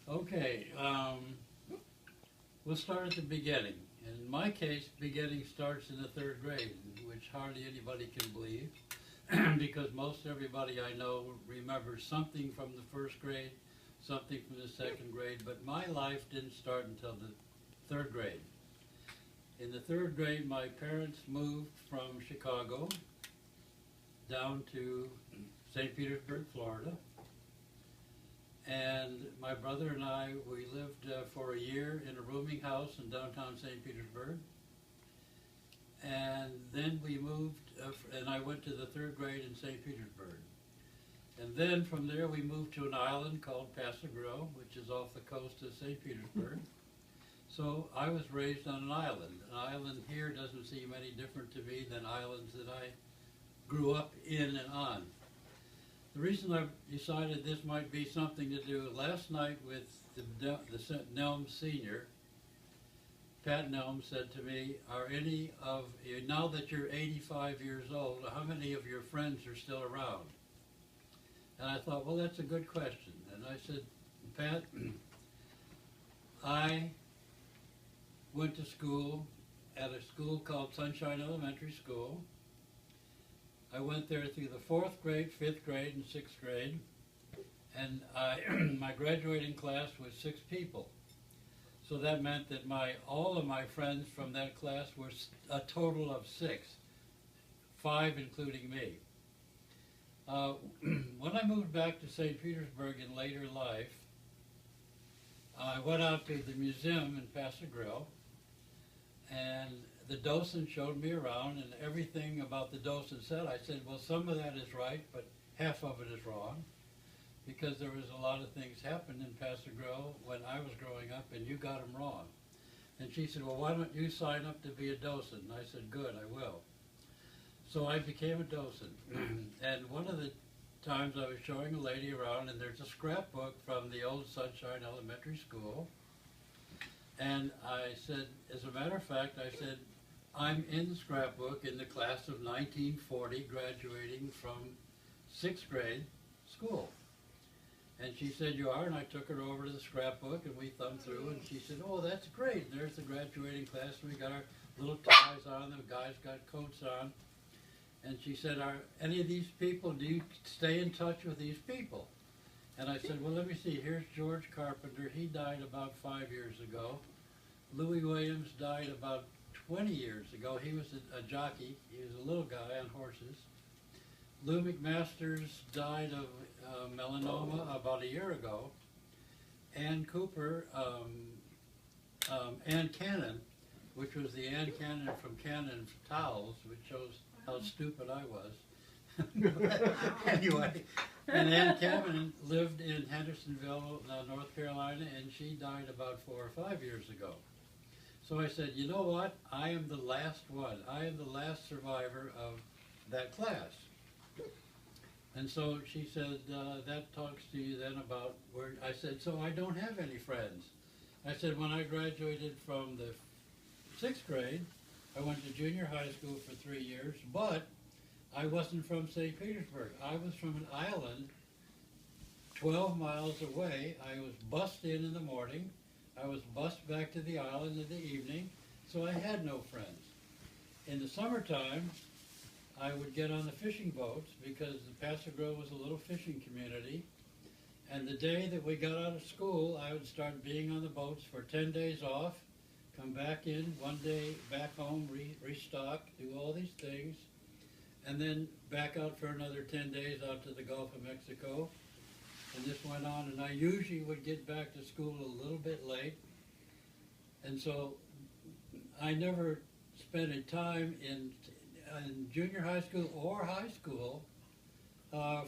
Okay, we'll start at the beginning. In my case, beginning starts in the third grade, which hardly anybody can believe, because most everybody I know remembers something from the first grade, something from the second grade, but my life didn't start until the third grade. In the third grade, my parents moved from Chicago down to St. Petersburg, Florida. And my brother and I, we lived for a year in a rooming house in downtown St. Petersburg. And then we moved, and I went to the third grade in St. Petersburg. And then from there we moved to an island called Paso Grill, which is off the coast of St. Petersburg. So I was raised on an island. An island here doesn't seem any different to me than islands that I grew up in and on. The reason I decided this might be something to do, last night with the Nelms Senior, Pat Nelms said to me, are any of you, now that you're 85 years old, how many of your friends are still around? And I thought, well, that's a good question. And I said, Pat, I went to school at a school called Sunshine Elementary School. I went there through the fourth grade, fifth grade, and sixth grade, and my graduating class was 6 people. So that meant that all of my friends from that class were a total of 6, 5 including me. When I moved back to St. Petersburg in later life, I went out to the museum in Paso Grill, and the docent showed me around, and everything about the docent said, I said, well, some of that is right, but half of it is wrong, because there was a lot of things happened in Paso Grill when I was growing up, and you got them wrong. And she said, well, why don't you sign up to be a docent? And I said, good, I will. So I became a docent. And one of the times I was showing a lady around, and there's a scrapbook from the old Sunshine Elementary School. And I said, as a matter of fact, I said, I'm in the scrapbook in the class of 1940, graduating from 6th grade school. And she said, you are? And I took her over to the scrapbook, and we thumbed through, and she said, oh, that's great. There's the graduating class. We got our little ties on, the guys got coats on. And she said, are any of these people, do you stay in touch with these people? And I said, well, let me see. Here's George Carpenter. He died about 5 years ago. Louis Williams died about 20 years ago. He was a jockey. He was a little guy on horses. Lou McMasters died of melanoma about a year ago. Ann Cooper, Ann Cannon, which was the Ann Cannon from Cannon Towels, which shows how stupid I was. Anyway, and Ann Cannon lived in Hendersonville, North Carolina, and she died about 4 or 5 years ago. So I said, you know what? I am the last one. I am the last survivor of that class. And so she said, that talks to you then about where, I said, so I don't have any friends. I said, when I graduated from the 6th grade, I went to junior high school for 3 years, but I wasn't from St. Petersburg. I was from an island 12 miles away. I was bussed in the morning. I was bussed back to the island in the evening, so I had no friends. In the summertime, I would get on the fishing boats because the Paso Grill was a little fishing community. And the day that we got out of school, I would start being on the boats for 10 days off, come back in, one day back home, restock, do all these things, and then back out for another 10 days out to the Gulf of Mexico. And this went on, and I usually would get back to school a little bit late. And so I never spent a time in junior high school or high school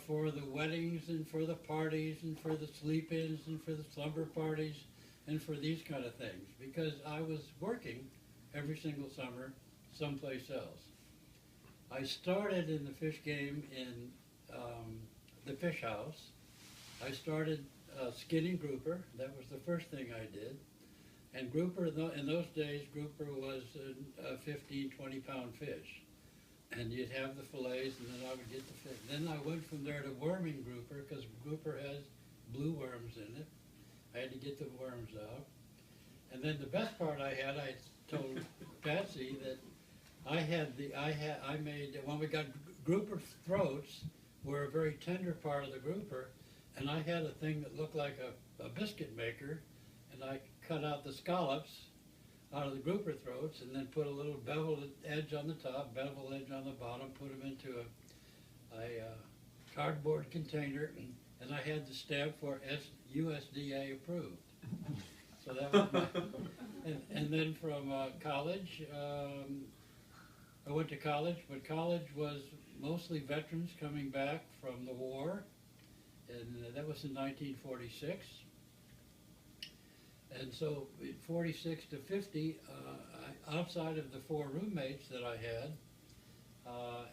for the weddings and for the parties and for the sleep-ins and for the slumber parties and for these kind of things, because I was working every single summer someplace else. I started in the fish game in the fish house. I started skinning grouper. That was the first thing I did. And grouper, in those days, grouper was a 15, 20-pound fish. And you'd have the fillets, and then I would get the fish. Then I went from there to worming grouper, because grouper has blue worms in it. I had to get the worms out. And then the best part I told Patsy that I made, when we got grouper throats, were a very tender part of the grouper, and I had a thing that looked like a biscuit maker, and I cut out the scallops out of the grouper throats and then put a little beveled edge on the top, beveled edge on the bottom, put them into a cardboard container, and I had the stamp for USDA approved. So that was my, and then from college, I went to college, but college was mostly veterans coming back from the war, and that was in 1946. And so in 46 to 50, outside of the 4 roommates that I had,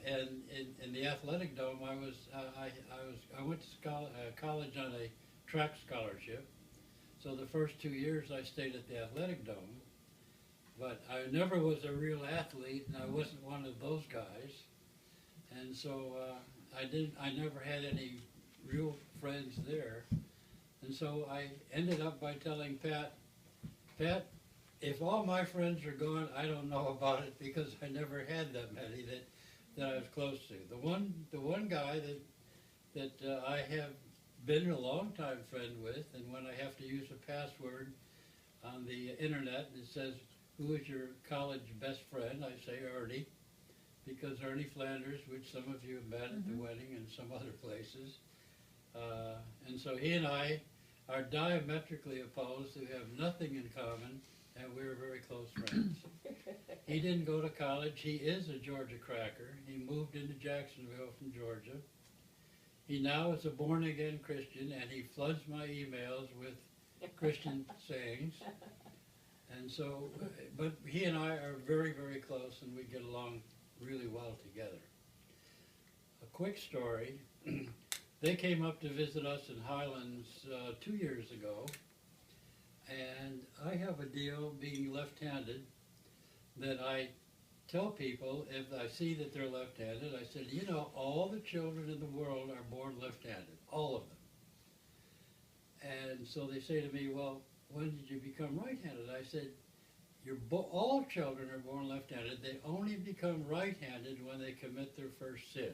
and in the athletic dome, I went to college on a track scholarship. So the first 2 years I stayed at the athletic dome, but I never was a real athlete, and I wasn't one of those guys. And so I never had any real friends there. And so I ended up by telling Pat, if all my friends are gone, I don't know about it, because I never had that many that I was close to. The one guy that I have been a long time friend with, and when I have to use a password on the internet and it says, who is your college best friend, I say Ernie, because Ernie Flanders, which some of you have met at the wedding and some other places. And so he and I are diametrically opposed. We have nothing in common, and we're very close friends. He didn't go to college. He is a Georgia cracker. He moved into Jacksonville from Georgia. He now is a born-again Christian, and he floods my emails with Christian sayings. And so, but he and I are very, very close, and we get along really well together. A quick story. They came up to visit us in Highlands 2 years ago, and I have a deal, being left-handed, that I tell people if I see that they're left-handed, I said, you know, all the children in the world are born left-handed, all of them. And so they say to me, well, when did you become right-handed? I said, all children are born left-handed. They only become right-handed when they commit their first sin.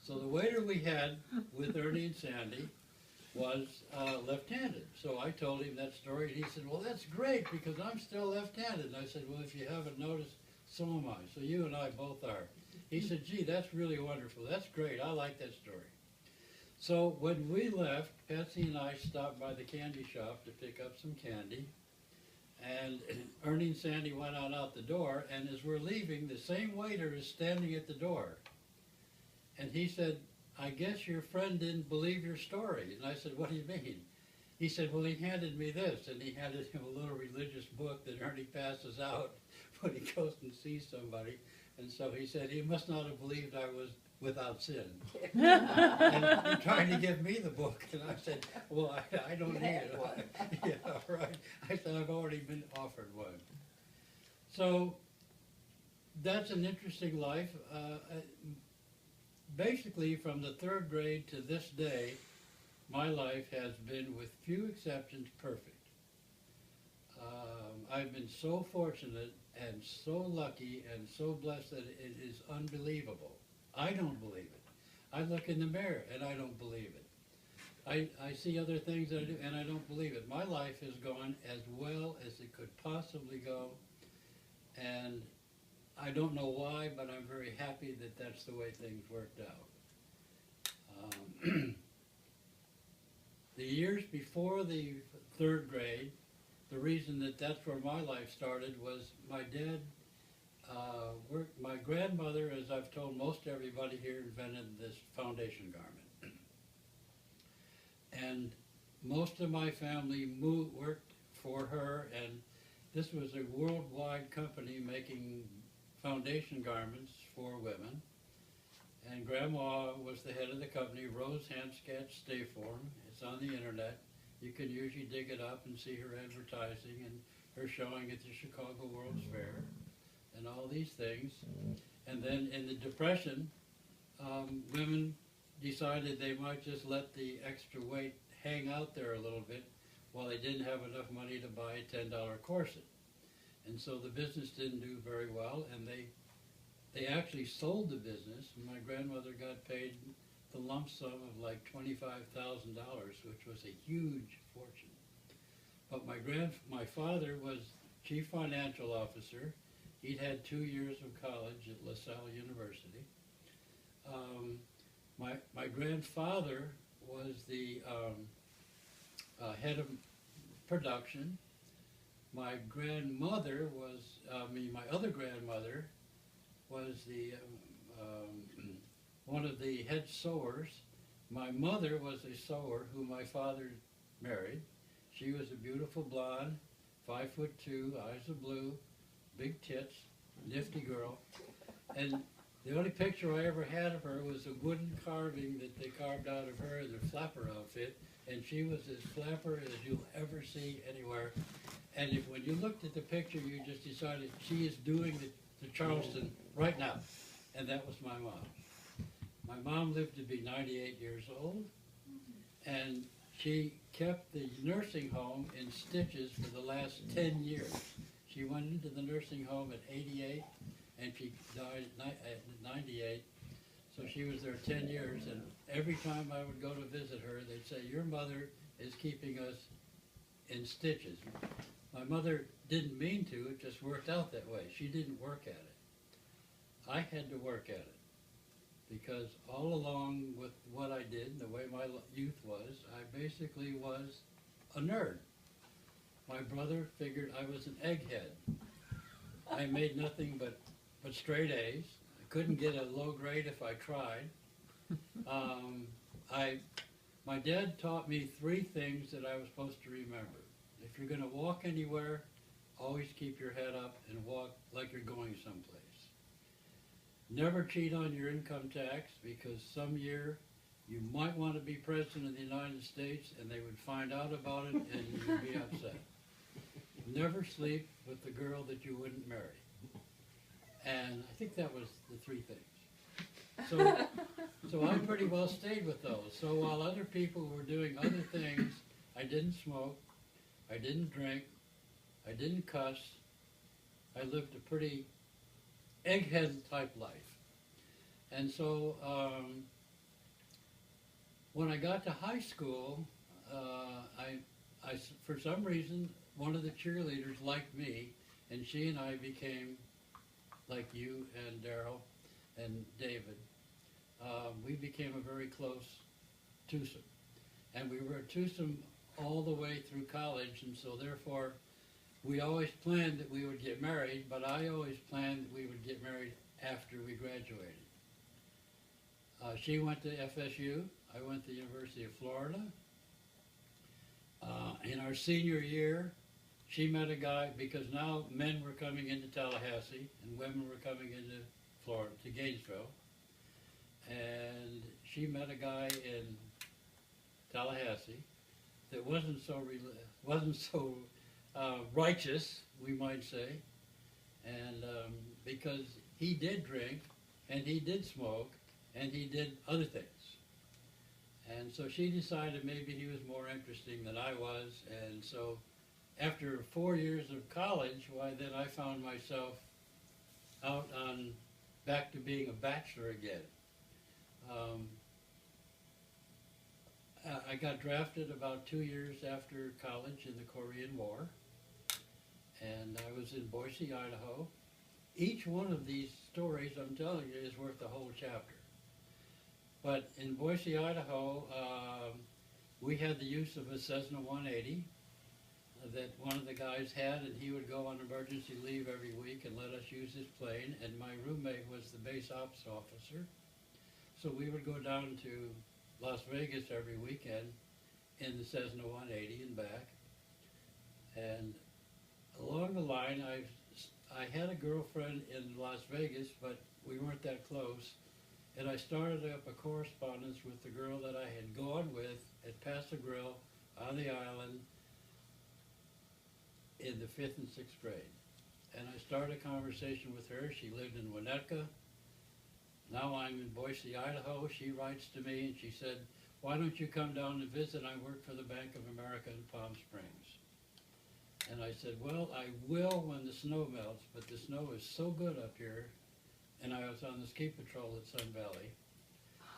So the waiter we had with Ernie and Sandy was left-handed. So I told him that story, and he said, well, that's great, because I'm still left-handed. And I said, well, if you haven't noticed, so am I. So you and I both are. He said, gee, that's really wonderful. That's great. I like that story. So when we left, Patsy and I stopped by the candy shop to pick up some candy. And Ernie and Sandy went on out the door, and as we're leaving, the same waiter is standing at the door. And he said, I guess your friend didn't believe your story. And I said, what do you mean? He said, well, he handed me this, and he handed him a little religious book that Ernie passes out when he goes and sees somebody. And so he said, he must not have believed I was without sin. And he tried to give me the book, and I said, well, I don't need it. Yeah, right. I said, I've already been offered one. So that's an interesting life. Basically, from the 3rd grade to this day, my life has been, with few exceptions, perfect. I've been so fortunate and so lucky and so blessed that it is unbelievable. I don't believe it. I look in the mirror and I don't believe it. I see other things that I do and I don't believe it. My life has gone as well as it could possibly go, and I don't know why, but I'm very happy that that's the way things worked out. The years before the 3rd grade, the reason that that's where my life started was my dad, my grandmother, as I've told most everybody here, invented this foundation garment. And most of my family worked for her, and this was a worldwide company making foundation garments for women. And Grandma was the head of the company, Rose Hanskat Stayform. It's on the internet. You can usually dig it up and see her advertising and her showing at the Chicago World's Fair and all these things. And then in the Depression, women decided they might just let the extra weight hang out there a little bit while they didn't have enough money to buy a $10 corset. And so the business didn't do very well, and they actually sold the business, and my grandmother got paid the lump sum of like $25,000, which was a huge fortune. But my father was chief financial officer. He'd had 2 years of college at LaSalle University. My grandfather was the head of production. My grandmother was, my other grandmother was the one of the head sewers. My mother was a sewer who my father married. She was a beautiful blonde, 5'2", eyes of blue, big tits, nifty girl. And the only picture I ever had of her was a wooden carving that they carved out of her in the flapper outfit, and she was as flapper as you'll ever see anywhere. And when you looked at the picture, you just decided she is doing the Charleston right now, and that was my mom. My mom lived to be 98 years old, and she kept the nursing home in stitches for the last 10 years. She went into the nursing home at 88, and she died at 98. So she was there 10 years, and every time I would go to visit her, they'd say, "Your mother is keeping us in stitches." My mother didn't mean to, it just worked out that way. She didn't work at it. I had to work at it, because all along with what I did and the way my youth was, I basically was a nerd. My brother figured I was an egghead. I made nothing but straight A's. I couldn't get a low grade if I tried. My dad taught me 3 things that I was supposed to remember. If you're going to walk anywhere, always keep your head up and walk like you're going someplace. Never cheat on your income tax, because some year you might want to be president of the United States and they would find out about it and you would be upset. Never sleep with the girl that you wouldn't marry. And I think that was the 3 things. So I pretty well stayed with those. So while other people were doing other things, I didn't smoke, I didn't drink, I didn't cuss. I lived a pretty egghead type life. And so when I got to high school, I for some reason, one of the cheerleaders liked me, and she and I became like you and Darryl and David. We became a very close twosome. And we were a twosome all the way through college, and so therefore we always planned that we would get married, but I always planned that we would get married after we graduated. She went to FSU, I went to the University of Florida. In our senior year, she met a guy, because now men were coming into Tallahassee and women were coming into Florida, to Gainesville. And she met a guy in Tallahassee that wasn't so righteous, we might say, and because he did drink, and he did smoke, and he did other things. And so she decided maybe he was more interesting than I was, and so after 4 years of college, why then I found myself out on, back to being a bachelor again. I got drafted about 2 years after college in the Korean War, and I was in Boise, Idaho. Each one of these stories I'm telling you is worth a whole chapter. But in Boise, Idaho, we had the use of a Cessna 180 that one of the guys had, and he would go on emergency leave every week and let us use his plane, and my roommate was the base ops officer. So we would go down to Las Vegas every weekend in the Cessna 180 and back. And along the line, I had a girlfriend in Las Vegas, but we weren't that close. And I started up a correspondence with the girl that I had gone with at Paso Grill on the island in the 5th and 6th grade. And I started a conversation with her. She lived in Winnetka. Now I'm in Boise, Idaho. She writes to me and she said, why don't you come down and visit? I work for the Bank of America in Palm Springs. And I said, well, I will when the snow melts, but the snow is so good up here. And I was on the ski patrol at Sun Valley.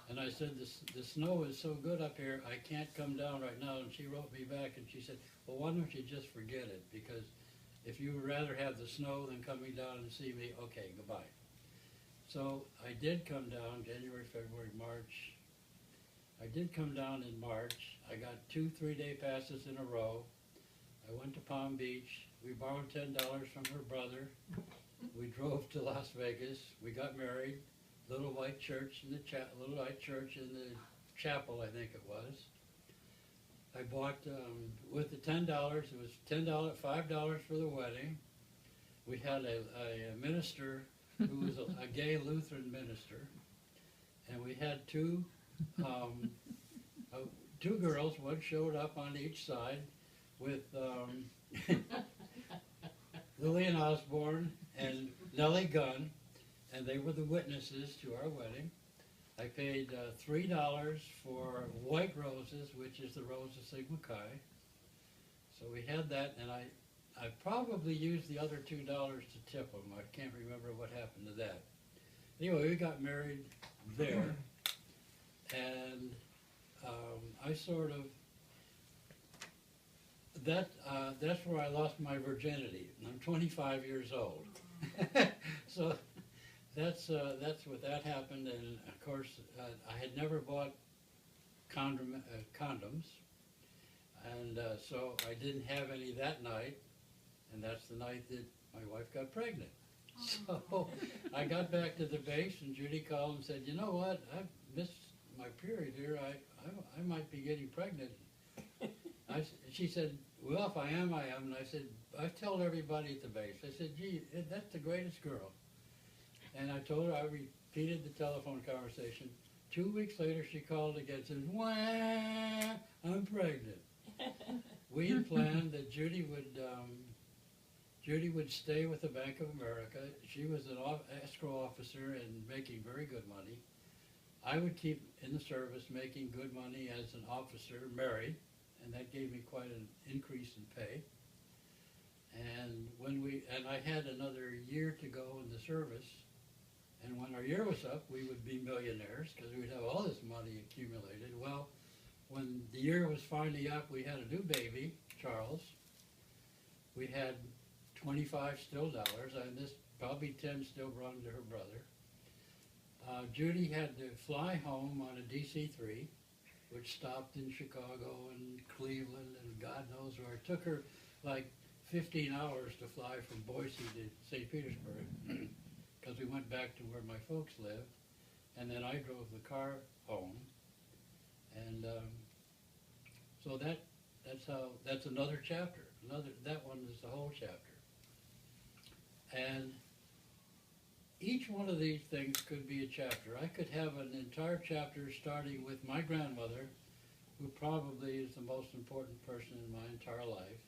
And I said, the snow is so good up here, I can't come down right now. And she wrote me back and she said, well, why don't you just forget it? Because if you would rather have the snow than coming down and see me, okay, goodbye. So I did come down January, February, March. I did come down in March. I got 2 3-day passes in a row. I went to Palm Beach. We borrowed $10 from her brother. We drove to Las Vegas. We got married. Little white church in the chapel, I think it was. I bought with the $10. It was $5 for the wedding. We had a minister who was a gay Lutheran minister, and we had two girls. One showed up on each side with Lillian Osborne and Nellie Gunn, and they were the witnesses to our wedding. I paid $3 for white roses, which is the rose of Sigma Chi. So we had that, and I probably used the other $2 to tip them. I can't remember what happened to that. Anyway, we got married there, and I sort of, that's where I lost my virginity. I'm 25 years old. So that's what that happened, and of course I had never bought condoms, and so I didn't have any that night, and that's the night that my wife got pregnant. So I got back to the base, and Judy called and said, you know what, I've missed my period here, I might be getting pregnant. She said, well, if I am, I am. And I said, I told everybody at the base. I said, gee, that's the greatest girl. And I told her, I repeated the telephone conversation. 2 weeks later, she called again and said, wah, I'm pregnant. We had planned that Judy would stay with the Bank of America. She was an escrow officer and making very good money. I would keep in the service making good money as an officer, married. And that gave me quite an increase in pay. And I had another year to go in the service. And when our year was up, we would be millionaires because we'd have all this money accumulated. Well, when the year was finally up, we had a new baby, Charles. We had 25 still dollars, and this probably 10 still belonged to her brother. Judy had to fly home on a DC-3. Which stopped in Chicago and Cleveland and God knows where. It took her like 15 hours to fly from Boise to St. Petersburg because we went back to where my folks lived, and then I drove the car home, and so that's another chapter. That one is the whole chapter, and each one of these things could be a chapter. I could have an entire chapter starting with my grandmother, who probably is the most important person in my entire life.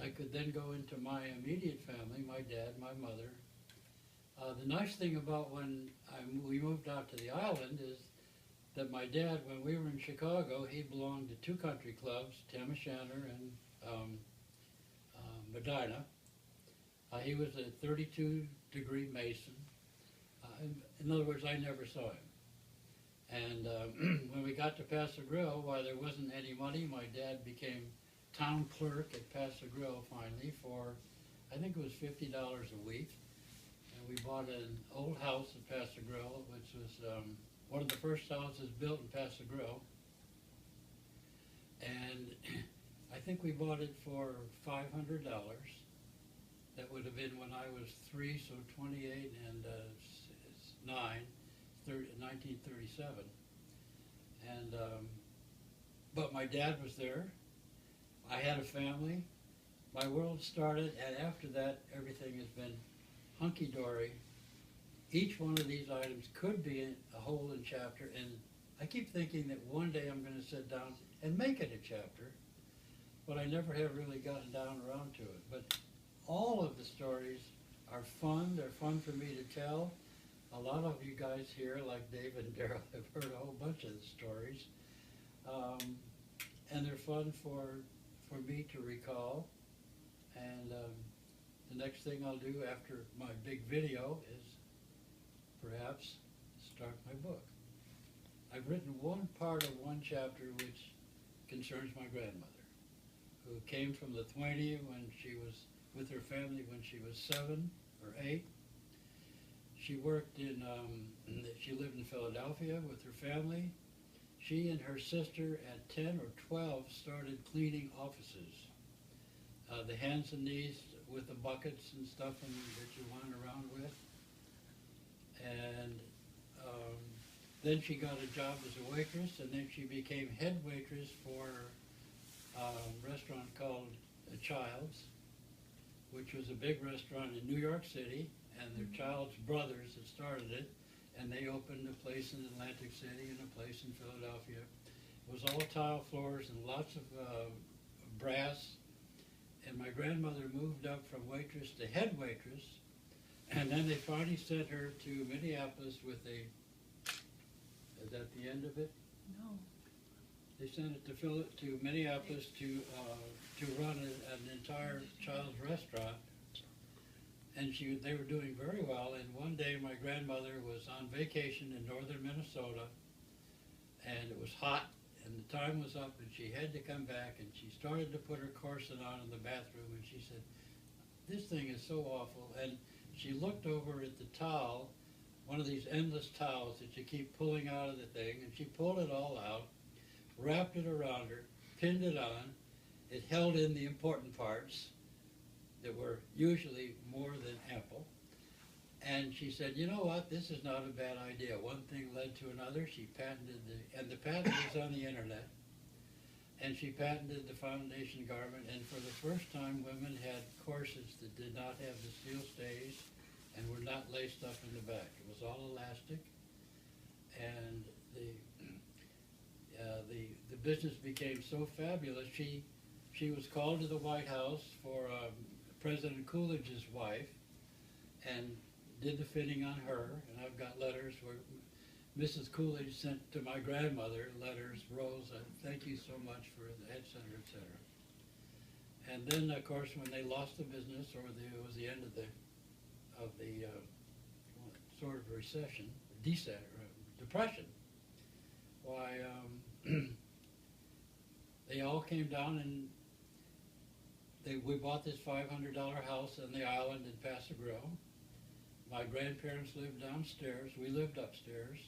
I could then go into my immediate family, my dad, my mother. The nice thing about when we moved out to the island is that my dad, when we were in Chicago, he belonged to 2 country clubs, Tam O'Shanter and Medina. He was a 32-degree Mason. In other words, I never saw him. And when we got to Paso Grill, while there wasn't any money, my dad became town clerk at Paso Grill finally for, I think it was $50 a week. And we bought an old house at Paso Grill, which was one of the first houses built in Paso Grill. And I think we bought it for $500. That would have been when I was 3, so 28 and 9, 1937. And but my dad was there. I had a family. My world started, and after that, everything has been hunky-dory. Each one of these items could be a whole in chapter, and I keep thinking that one day I'm going to sit down and make it a chapter, but I never have really gotten down around to it. But all of the stories are fun. They're fun for me to tell. a lot of you guys here, like Dave and Daryl, have heard a whole bunch of the stories. And they're fun for me to recall. And the next thing I'll do after my big video is perhaps start my book. I've written one part of one chapter which concerns my grandmother, who came from Lithuania when she was with her family when she was 7 or 8. She worked she lived in Philadelphia with her family. She and her sister at 10 or 12 started cleaning offices. The hands and knees with the buckets and stuff that you went around with. And then she got a job as a waitress, and then she became head waitress for a restaurant called Child's, which was a big restaurant in New York City, and their Child's brothers had started it, and they opened a place in Atlantic City and a place in Philadelphia. It was all tile floors and lots of brass, and my grandmother moved up from waitress to head waitress, and then they finally sent her to Minneapolis with is that the end of it? No. They sent it to Minneapolis to run an entire Child's restaurant, and they were doing very well. And one day my grandmother was on vacation in northern Minnesota, and it was hot, and the time was up, and she had to come back, and she started to put her corset on in the bathroom, and she said, "This thing is so awful." And she looked over at the towel, one of these endless towels that you keep pulling out of the thing, and she pulled it all out, wrapped it around her, pinned it on. It held in the important parts that were usually more than ample. And she said, "You know what, this is not a bad idea." One thing led to another. She patented and the patent is on the internet. And she patented the foundation garment, and for the first time women had corsets that did not have the steel stays and were not laced up in the back. It was all elastic, and the business became so fabulous. She was called to the White House for President Coolidge's wife, and did the fitting on her. And I've got letters where Mrs. Coolidge sent to my grandmother letters, Rose, thank you so much for the et cetera, et cetera. And then, of course, when they lost the business, or it was the end of the sort of recession, depression, why they all came down, and we bought this $500 house on the island in Paso Gro. My grandparents lived downstairs. We lived upstairs.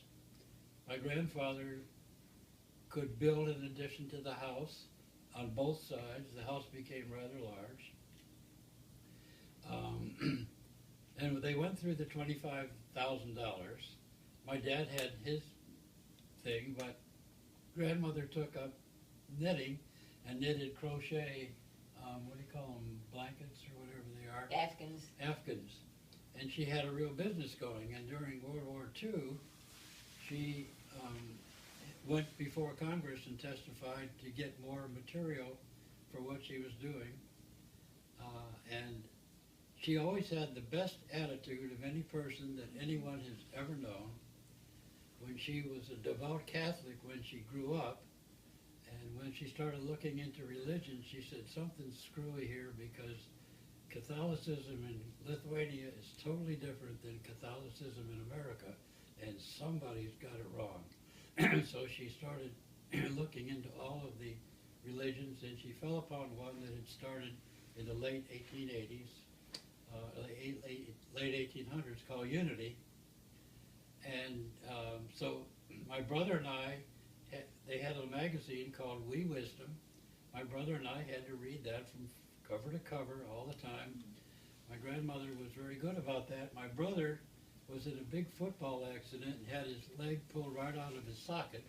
My grandfather could build an addition to the house on both sides. The house became rather large. And they went through the $25,000. My dad had his thing, but grandmother took up knitting and knitted crochet, what do you call them, blankets or whatever they are? Afghans. Afghans. And she had a real business going. And during World War II, she went before Congress and testified to get more material for what she was doing. And she always had the best attitude of any person that anyone has ever known. When she was a devout Catholic when she grew up, and when she started looking into religion, she said, something's screwy here, because Catholicism in Lithuania is totally different than Catholicism in America, and somebody's got it wrong. So she started looking into all of the religions, and she fell upon one that had started in the late 1880s, late 1800s, called Unity. And so my brother and I, they had a magazine called We Wisdom. My brother and I had to read that from cover to cover all the time. My grandmother was very good about that. My brother was in a big football accident and had his leg pulled right out of his socket.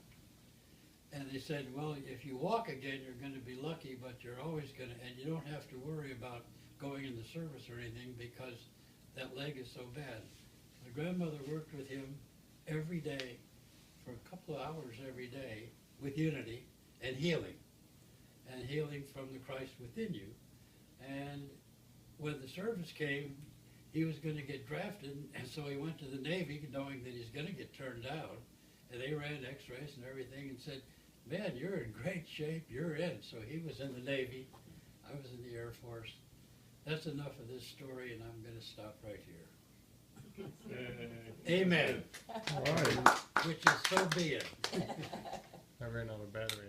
And they said, well, if you walk again, you're going to be lucky, but you're always going to, and you don't have to worry about going in the service or anything, because that leg is so bad. My grandmother worked with him every day for a couple of hours every day with Unity and healing from the Christ within you. And when the service came, he was going to get drafted, and so he went to the Navy knowing that he's going to get turned down. And they ran x-rays and everything and said, man, you're in great shape, you're in. So he was in the Navy, I was in the Air Force. That's enough of this story, and I'm going to stop right here. Amen. All right. Which is so be it. I ran out of battery.